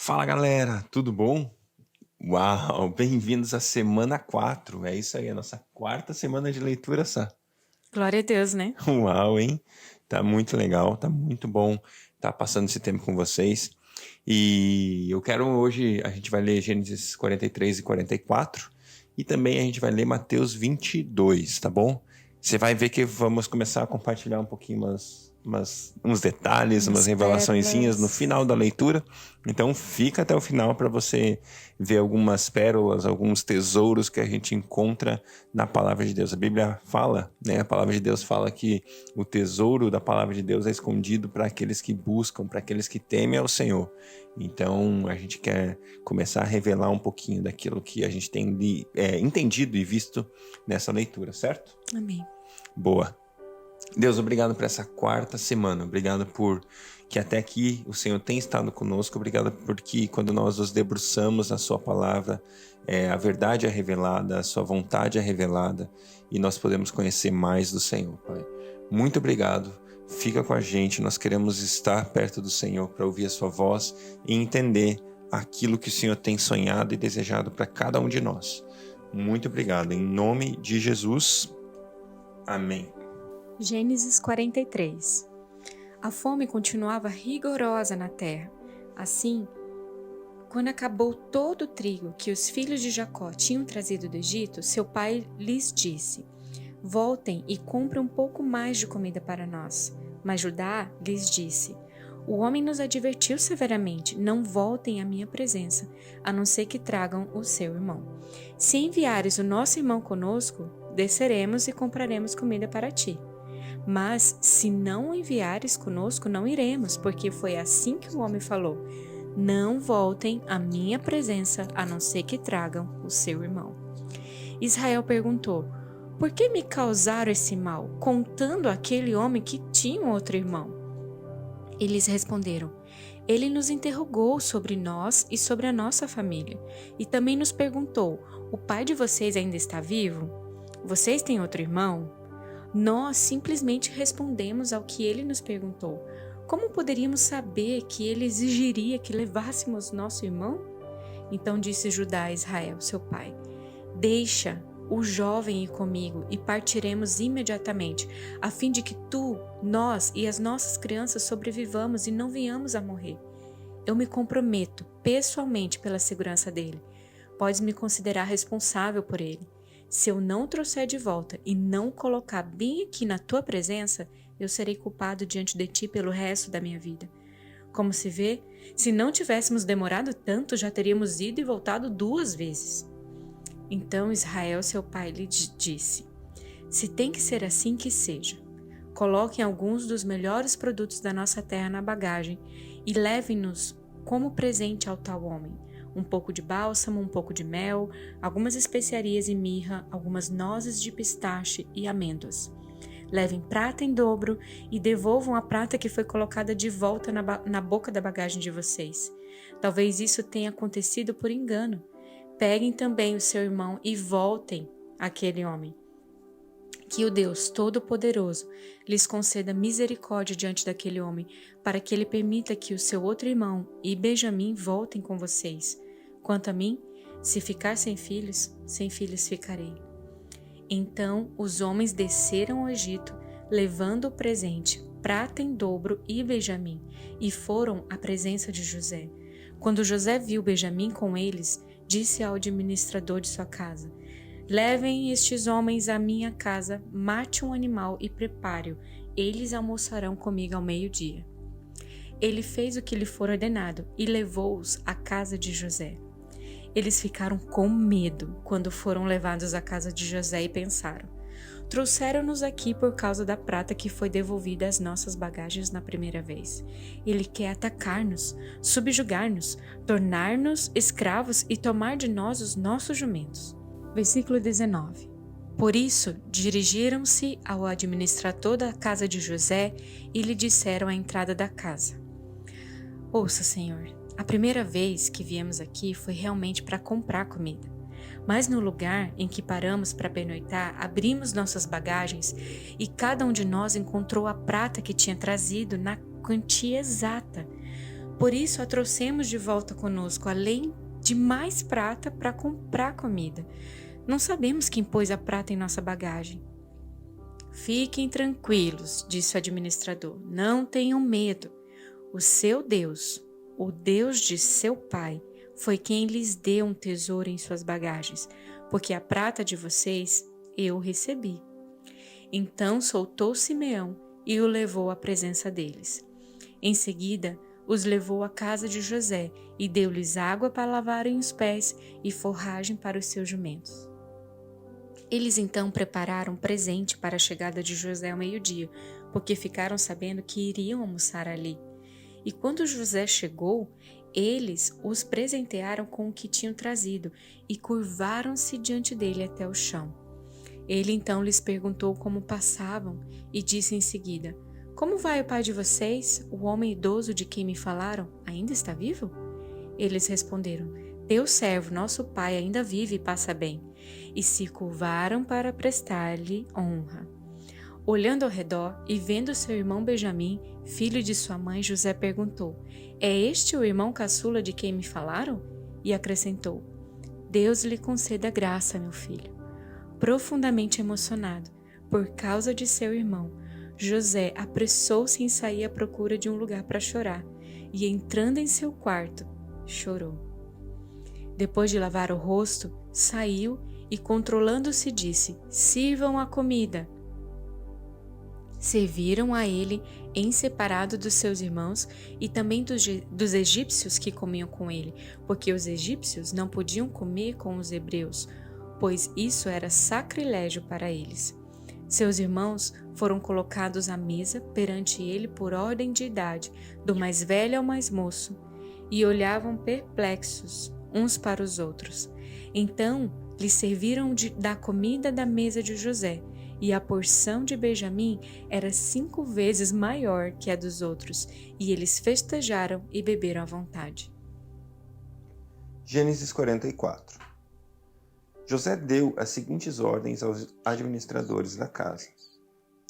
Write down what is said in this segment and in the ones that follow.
Fala galera, tudo bom? Uau, bem-vindos à semana 4. É isso aí, a nossa quarta semana de leitura, Sá. Glória a Deus, né? Uau, hein? Tá muito legal, tá muito bom estar passando esse tempo com vocês. E eu quero hoje, a gente vai ler Gênesis 43 e 44 e também a gente vai ler Mateus 22, tá bom? Você vai ver que vamos começar a compartilhar um pouquinho uns detalhes, umas Umas revelaçõezinhas no pérolas. final da leitura. Então fica até o final para você ver algumas pérolas, alguns tesouros que a gente encontra na palavra de Deus. A Bíblia fala, né? A palavra de Deus fala que o tesouro da palavra de Deus é escondido para aqueles que buscam, para aqueles que temem ao Senhor. Então a gente quer começar a revelar um pouquinho daquilo que a gente tem entendido e visto nessa leitura, certo? Amém. Boa. Deus, obrigado por essa quarta semana. Obrigado por que até aqui o Senhor tem estado conosco. Obrigado porque quando nós nos debruçamos na sua palavra, a verdade é revelada, a sua vontade é revelada e nós podemos conhecer mais do Senhor, Pai. Muito obrigado. Fica com a gente. Nós queremos estar perto do Senhor para ouvir a sua voz e entender aquilo que o Senhor tem sonhado e desejado para cada um de nós. Muito obrigado. Em nome de Jesus. Amém. Gênesis 43. A fome continuava rigorosa na terra. Assim, quando acabou todo o trigo que os filhos de Jacó tinham trazido do Egito, seu pai lhes disse: Voltem e comprem um pouco mais de comida para nós. Mas Judá lhes disse: O homem nos advertiu severamente: Não voltem à minha presença, a não ser que tragam o seu irmão. Se enviares o nosso irmão conosco, desceremos e compraremos comida para ti. Mas se não enviares conosco, não iremos, porque foi assim que o homem falou: Não voltem à minha presença, a não ser que tragam o seu irmão. Israel perguntou: Por que me causaram esse mal, contando aquele homem que tinha um outro irmão? Eles responderam: Ele nos interrogou sobre nós e sobre a nossa família, e também nos perguntou: O pai de vocês ainda está vivo? Vocês têm outro irmão? Nós simplesmente respondemos ao que ele nos perguntou. Como poderíamos saber que ele exigiria que levássemos nosso irmão? Então disse Judá a Israel, seu pai: Deixa o jovem ir comigo e partiremos imediatamente, a fim de que tu, nós e as nossas crianças sobrevivamos e não venhamos a morrer. Eu me comprometo pessoalmente pela segurança dele. Podes me considerar responsável por ele. Se eu não o trouxer de volta e não o colocar bem aqui na tua presença, eu serei culpado diante de ti pelo resto da minha vida. Como se vê, se não tivéssemos demorado tanto, já teríamos ido e voltado 2 vezes. Então Israel, seu pai, lhe disse: Se tem que ser assim, que seja. Coloquem alguns dos melhores produtos da nossa terra na bagagem e levem-nos como presente ao tal homem. Um pouco de bálsamo, um pouco de mel, algumas especiarias e mirra, algumas nozes de pistache e amêndoas. Levem prata em dobro e devolvam a prata que foi colocada de volta na boca da bagagem de vocês. Talvez isso tenha acontecido por engano. Peguem também o seu irmão e voltem àquele homem. Que o Deus Todo-Poderoso lhes conceda misericórdia diante daquele homem, para que ele permita que o seu outro irmão e Benjamim voltem com vocês. Quanto a mim, se ficar sem filhos ficarei. Então os homens desceram ao Egito, levando o presente, prata em dobro e Benjamim, e foram à presença de José. Quando José viu Benjamim com eles, disse ao administrador de sua casa: Levem estes homens à minha casa, mate um animal e prepare-o. Eles almoçarão comigo ao meio-dia. Ele fez o que lhe for ordenado e levou-os à casa de José. Eles ficaram com medo quando foram levados à casa de José e pensaram: Trouxeram-nos aqui por causa da prata que foi devolvida às nossas bagagens na primeira vez. Ele quer atacar-nos, subjugar-nos, tornar-nos escravos e tomar de nós os nossos jumentos. Versículo 19. Por isso, dirigiram-se ao administrador da casa de José e lhe disseram à entrada da casa: Ouça, Senhor, a primeira vez que viemos aqui foi realmente para comprar comida. Mas no lugar em que paramos para pernoitar, abrimos nossas bagagens e cada um de nós encontrou a prata que tinha trazido na quantia exata. Por isso a trouxemos de volta conosco, além de mais prata para comprar comida. Não sabemos quem pôs a prata em nossa bagagem." "Fiquem tranquilos", disse o administrador. "Não tenham medo. O seu Deus, o Deus de seu pai, foi quem lhes deu um tesouro em suas bagagens, porque a prata de vocês eu recebi." Então soltou Simeão e o levou à presença deles. Em seguida, os levou à casa de José e deu-lhes água para lavarem os pés e forragem para os seus jumentos. Eles então prepararam presente para a chegada de José ao meio-dia, porque ficaram sabendo que iriam almoçar ali. E quando José chegou, eles os presentearam com o que tinham trazido e curvaram-se diante dele até o chão. Ele então lhes perguntou como passavam e disse em seguida: "Como vai o pai de vocês? O homem idoso de quem me falaram ainda está vivo?" Eles responderam: "Teu servo, nosso pai, ainda vive e passa bem." E se curvaram para prestar-lhe honra. Olhando ao redor e vendo seu irmão Benjamim, filho de sua mãe, José perguntou: "É este o irmão caçula de quem me falaram?" E acrescentou: "Deus lhe conceda graça, meu filho." Profundamente emocionado por causa de seu irmão, José apressou-se em sair à procura de um lugar para chorar e, entrando em seu quarto, chorou. Depois de lavar o rosto, saiu e, controlando-se, disse: "Sirvam a comida." Serviram a ele em separado dos seus irmãos e também dos egípcios que comiam com ele, porque os egípcios não podiam comer com os hebreus, pois isso era sacrilégio para eles. Seus irmãos foram colocados à mesa perante ele por ordem de idade, do mais velho ao mais moço, e olhavam perplexos uns para os outros. Então lhes serviram da comida da mesa de José, e a porção de Benjamim era 5 vezes maior que a dos outros, e eles festejaram e beberam à vontade. Gênesis 44. José deu as seguintes ordens aos administradores da casa: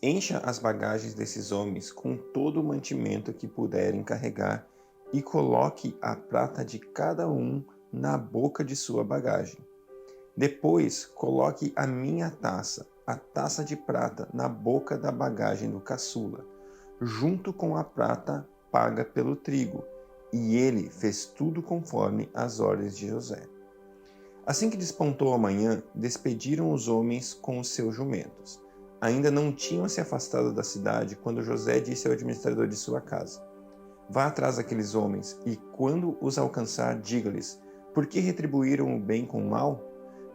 "Encha as bagagens desses homens com todo o mantimento que puderem carregar e coloque a prata de cada um na boca de sua bagagem. Depois, coloque a minha taça, a taça de prata, na boca da bagagem do caçula, junto com a prata paga pelo trigo." E ele fez tudo conforme as ordens de José. Assim que despontou a manhã, despediram os homens com os seus jumentos. Ainda não tinham se afastado da cidade quando José disse ao administrador de sua casa: "Vá atrás daqueles homens e, quando os alcançar, diga-lhes: por que retribuíram o bem com o mal?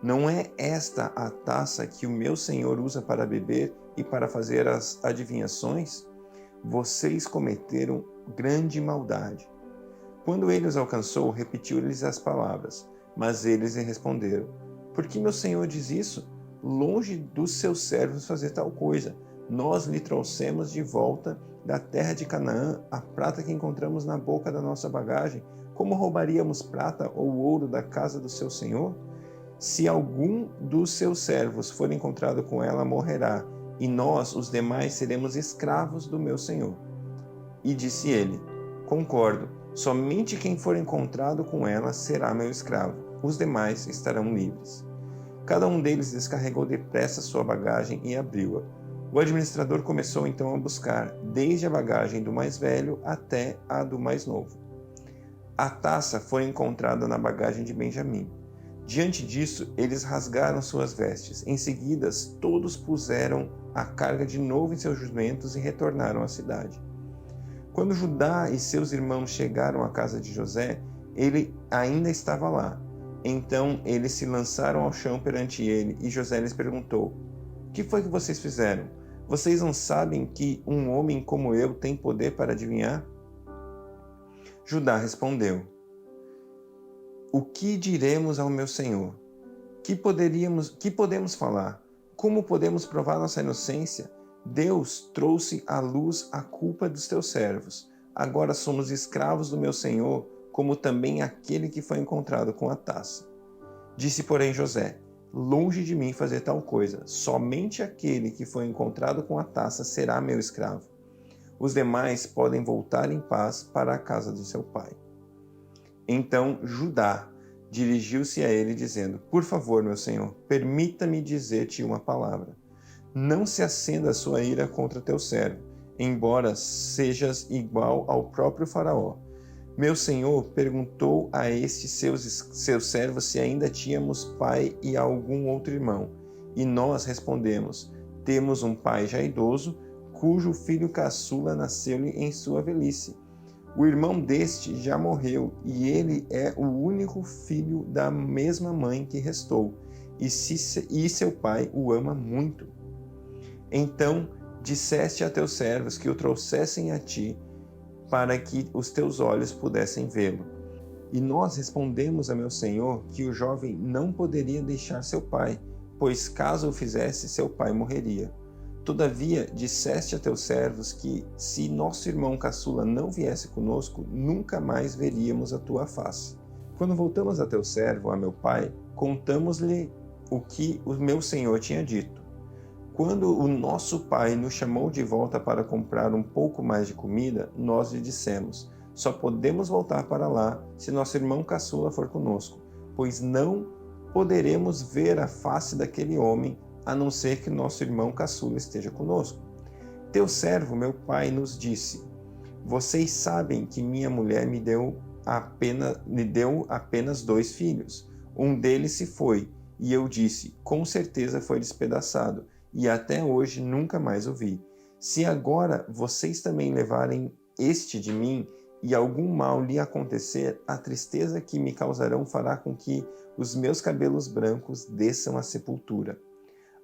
Não é esta a taça que o meu senhor usa para beber e para fazer as adivinhações? Vocês cometeram grande maldade." Quando ele os alcançou, repetiu-lhes as palavras, mas eles lhe responderam: "Por que meu senhor diz isso? Longe dos seus servos fazer tal coisa. Nós lhe trouxemos de volta da terra de Canaã a prata que encontramos na boca da nossa bagagem. Como roubaríamos prata ou ouro da casa do seu senhor? Se algum dos seus servos for encontrado com ela, morrerá, e nós, os demais, seremos escravos do meu senhor." E disse ele: "Concordo, somente quem for encontrado com ela será meu escravo, os demais estarão livres." Cada um deles descarregou depressa sua bagagem e abriu-a. O administrador começou então a buscar, desde a bagagem do mais velho até a do mais novo. A taça foi encontrada na bagagem de Benjamim. Diante disso, eles rasgaram suas vestes. Em seguida, todos puseram a carga de novo em seus jumentos e retornaram à cidade. Quando Judá e seus irmãos chegaram à casa de José, ele ainda estava lá. Então eles se lançaram ao chão perante ele, e José lhes perguntou: "O que foi que vocês fizeram? Vocês não sabem que um homem como eu tem poder para adivinhar?" Judá respondeu: "O que diremos ao meu senhor? Que podemos falar? Como podemos provar nossa inocência? Deus trouxe à luz a culpa dos teus servos. Agora somos escravos do meu senhor, como também aquele que foi encontrado com a taça." Disse, porém, José: "Longe de mim fazer tal coisa. Somente aquele que foi encontrado com a taça será meu escravo." Os demais podem voltar em paz para a casa de seu pai. Então Judá dirigiu-se a ele, dizendo: Por favor, meu senhor, permita-me dizer-te uma palavra. Não se acenda a sua ira contra teu servo, embora sejas igual ao próprio faraó. Meu senhor perguntou a estes seus servos se ainda tínhamos pai e algum outro irmão. E nós respondemos: Temos um pai já idoso, cujo filho caçula nasceu-lhe em sua velhice. O irmão deste já morreu, e ele é o único filho da mesma mãe que restou, e seu pai o ama muito. Então disseste a teus servos que o trouxessem a ti, para que os teus olhos pudessem vê-lo. E nós respondemos a meu senhor que o jovem não poderia deixar seu pai, pois caso o fizesse, seu pai morreria. Todavia, disseste a teus servos que, se nosso irmão caçula não viesse conosco, nunca mais veríamos a tua face. Quando voltamos a teu servo, a meu pai, contamos-lhe o que o meu senhor tinha dito. Quando o nosso pai nos chamou de volta para comprar um pouco mais de comida, nós lhe dissemos: só podemos voltar para lá se nosso irmão caçula for conosco, pois não poderemos ver a face daquele homem, a não ser que nosso irmão caçula esteja conosco. Teu servo, meu pai, nos disse: Vocês sabem que minha mulher me deu apenas 2 filhos. Um deles se foi, e eu disse: com certeza foi despedaçado, e até hoje nunca mais o vi. Se agora vocês também levarem este de mim, e algum mal lhe acontecer, a tristeza que me causarão fará com que os meus cabelos brancos desçam à sepultura.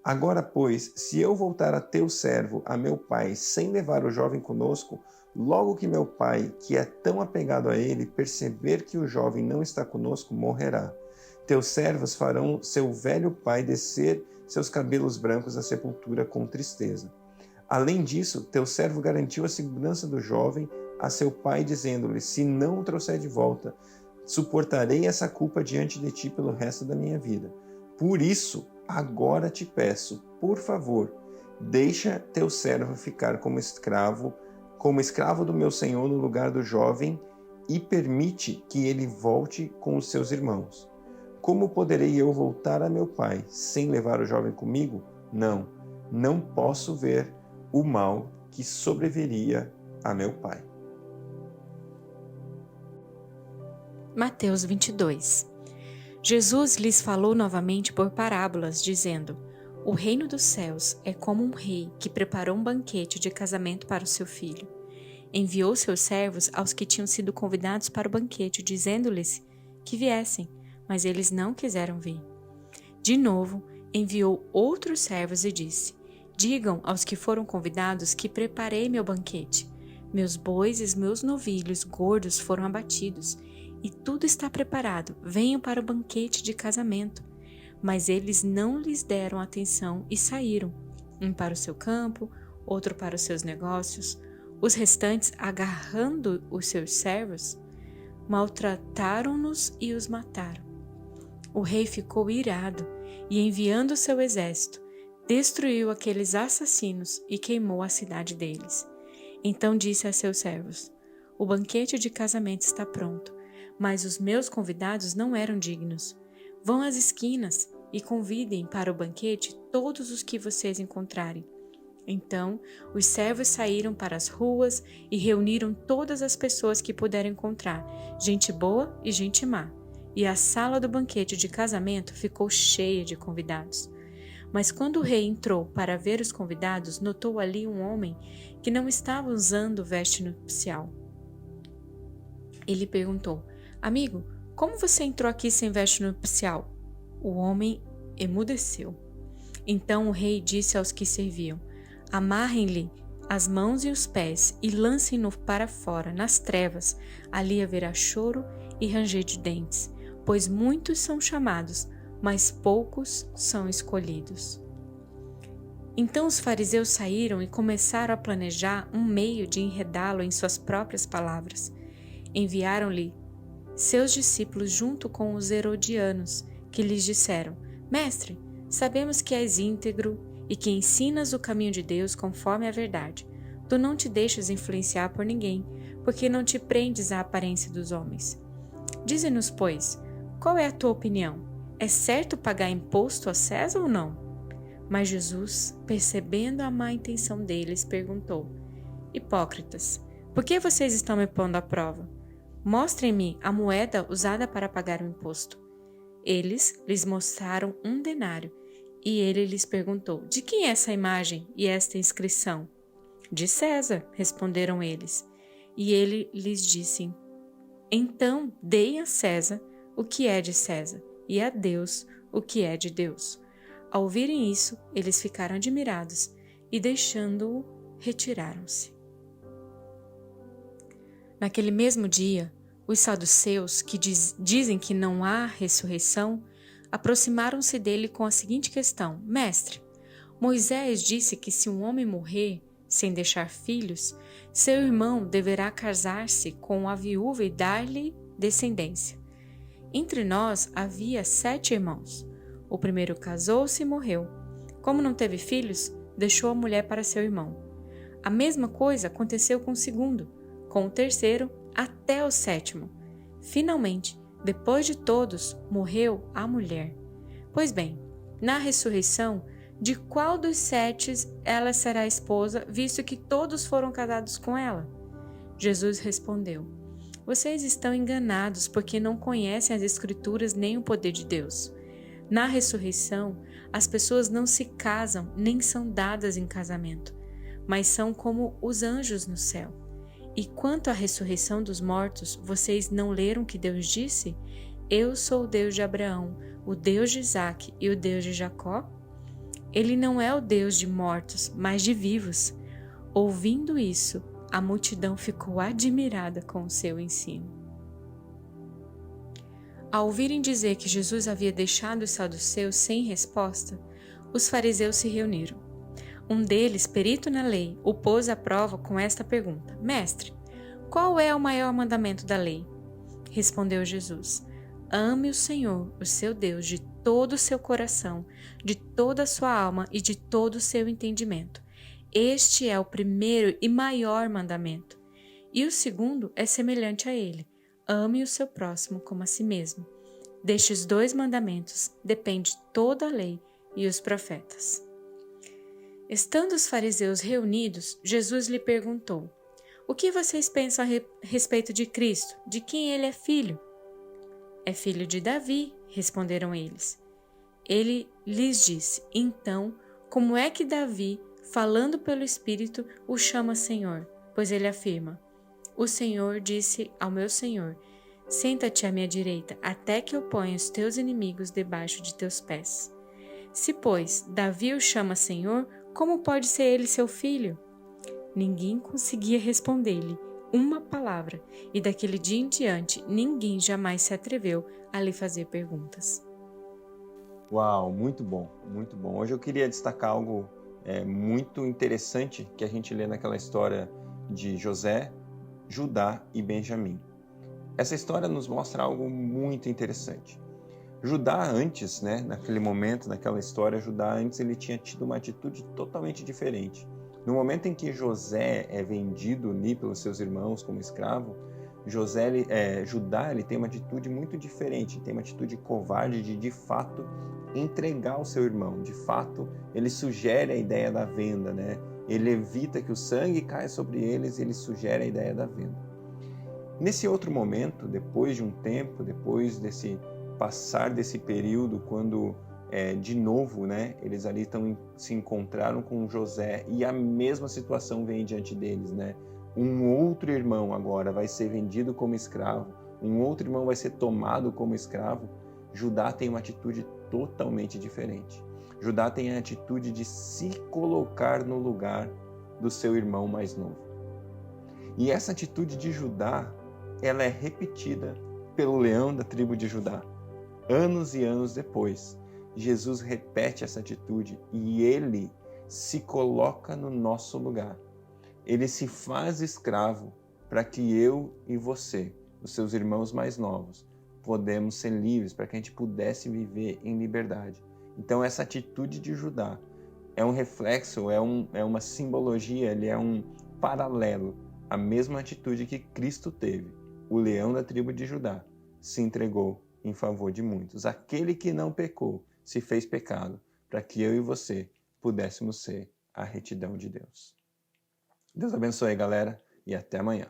Agora, pois, se eu voltar a teu servo, a meu pai, sem levar o jovem conosco, logo que meu pai, que é tão apegado a ele, perceber que o jovem não está conosco, morrerá. Teus servos farão seu velho pai descer seus cabelos brancos à sepultura com tristeza. Além disso, teu servo garantiu a segurança do jovem a seu pai, dizendo-lhe: se não o trouxer de volta, suportarei essa culpa diante de ti pelo resto da minha vida. Por isso, agora te peço, por favor, deixa teu servo ficar como escravo do meu senhor no lugar do jovem, e permite que ele volte com os seus irmãos. Como poderei eu voltar a meu pai sem levar o jovem comigo? Não posso ver o mal que sobreviria a meu pai. Mateus 22. Jesus lhes falou novamente por parábolas, dizendo: O reino dos céus é como um rei que preparou um banquete de casamento para o seu filho. Enviou seus servos aos que tinham sido convidados para o banquete, dizendo-lhes que viessem, mas eles não quiseram vir. De novo, enviou outros servos e disse: Digam aos que foram convidados que preparei meu banquete. Meus bois e meus novilhos gordos foram abatidos, e tudo está preparado. Venham para o banquete de casamento. Mas eles não lhes deram atenção e saíram, um para o seu campo, outro para os seus negócios. Os restantes, agarrando os seus servos, maltrataram-nos e os mataram. O rei ficou irado e, enviando seu exército, destruiu aqueles assassinos e queimou a cidade deles. Então disse a seus servos: O banquete de casamento está pronto, mas os meus convidados não eram dignos. Vão às esquinas e convidem para o banquete todos os que vocês encontrarem. Então os servos saíram para as ruas e reuniram todas as pessoas que puderam encontrar, gente boa e gente má. E a sala do banquete de casamento ficou cheia de convidados. Mas quando o rei entrou para ver os convidados, notou ali um homem que não estava usando veste nupcial. Ele perguntou: Amigo, como você entrou aqui sem veste nupcial? O homem emudeceu. Então o rei disse aos que serviam: Amarrem-lhe as mãos e os pés e lancem-no para fora, nas trevas. Ali haverá choro e ranger de dentes, pois muitos são chamados, mas poucos são escolhidos. Então os fariseus saíram e começaram a planejar um meio de enredá-lo em suas próprias palavras. Enviaram-lhe seus discípulos junto com os herodianos, que lhes disseram: Mestre, sabemos que és íntegro e que ensinas o caminho de Deus conforme a verdade. Tu não te deixas influenciar por ninguém, porque não te prendes à aparência dos homens. Dize-nos, pois, qual é a tua opinião? É certo pagar imposto a César ou não? Mas Jesus, percebendo a má intenção deles, perguntou: Hipócritas, por que vocês estão me pondo à prova? Mostrem-me a moeda usada para pagar o imposto. Eles lhes mostraram um denário, e ele lhes perguntou: De quem é essa imagem e esta inscrição? De César, responderam eles. E ele lhes disse: Então deem a César o que é de César, e a Deus o que é de Deus. Ao ouvirem isso, eles ficaram admirados e, deixando-o, retiraram-se. Naquele mesmo dia, os saduceus, que dizem que não há ressurreição, aproximaram-se dele com a seguinte questão: Mestre, Moisés disse que se um homem morrer sem deixar filhos, seu irmão deverá casar-se com a viúva e dar-lhe descendência. Entre nós havia 7 irmãos. O primeiro casou-se e morreu. Como não teve filhos, deixou a mulher para seu irmão. A mesma coisa aconteceu com o segundo, com o terceiro, até o 7º. Finalmente, depois de todos, morreu a mulher. Pois bem, na ressurreição, de qual dos 7 ela será esposa, visto que todos foram casados com ela? Jesus respondeu: Vocês estão enganados porque não conhecem as Escrituras nem o poder de Deus. Na ressurreição, as pessoas não se casam nem são dadas em casamento, mas são como os anjos no céu. E quanto à ressurreição dos mortos, vocês não leram que Deus disse? Eu sou o Deus de Abraão, o Deus de Isaque e o Deus de Jacó? Ele não é o Deus de mortos, mas de vivos. Ouvindo isso, a multidão ficou admirada com o seu ensino. Ao ouvirem dizer que Jesus havia deixado os saduceus sem resposta, os fariseus se reuniram. Um deles, perito na lei, o pôs à prova com esta pergunta: Mestre, qual é o maior mandamento da lei? Respondeu Jesus: Ame o Senhor, o seu Deus, de todo o seu coração, de toda a sua alma e de todo o seu entendimento. Este é o primeiro e maior mandamento. E o segundo é semelhante a ele: ame o seu próximo como a si mesmo. Destes 2 mandamentos depende toda a lei e os profetas. Estando os fariseus reunidos, Jesus lhe perguntou: O que vocês pensam a respeito de Cristo? De quem ele é filho? É filho de Davi, responderam eles. Ele lhes disse: Então, como é que Davi, falando pelo Espírito, o chama Senhor? Pois ele afirma: O Senhor disse ao meu Senhor: Senta-te à minha direita, até que eu ponha os teus inimigos debaixo de teus pés. Se, pois, Davi o chama Senhor, como pode ser ele seu filho? Ninguém conseguia responder-lhe uma palavra, e daquele dia em diante ninguém jamais se atreveu a lhe fazer perguntas. Uau, muito bom, muito bom. Hoje eu queria destacar algo muito interessante que a gente lê naquela história de José, Judá e Benjamim. Essa história nos mostra algo muito interessante. Judá antes, naquele momento, naquela história, Judá antes ele tinha tido uma atitude totalmente diferente. No momento em que José é vendido ali pelos seus irmãos como escravo, Judá ele tem uma atitude muito diferente, tem uma atitude covarde de fato entregar o seu irmão. De fato, ele sugere a ideia da venda, Ele evita que o sangue caia sobre eles e ele sugere a ideia da venda. Nesse outro momento, depois de um tempo, depois desse passar desse período, quando de novo, eles ali se encontraram com José e a mesma situação vem diante deles, Um outro irmão agora vai ser vendido como escravo, um outro irmão vai ser tomado como escravo. Judá tem uma atitude totalmente diferente. Judá tem a atitude de se colocar no lugar do seu irmão mais novo. E essa atitude de Judá, ela é repetida pelo leão da tribo de Judá. Anos e anos depois, Jesus repete essa atitude e ele se coloca no nosso lugar. Ele se faz escravo para que eu e você, os seus irmãos mais novos, podemos ser livres, para que a gente pudesse viver em liberdade. Então essa atitude de Judá é um reflexo, é uma simbologia, ele é um paralelo, a mesma atitude que Cristo teve. O leão da tribo de Judá se entregou em favor de muitos. Aquele que não pecou se fez pecado para que eu e você pudéssemos ser a retidão de Deus. Deus abençoe, galera, e até amanhã.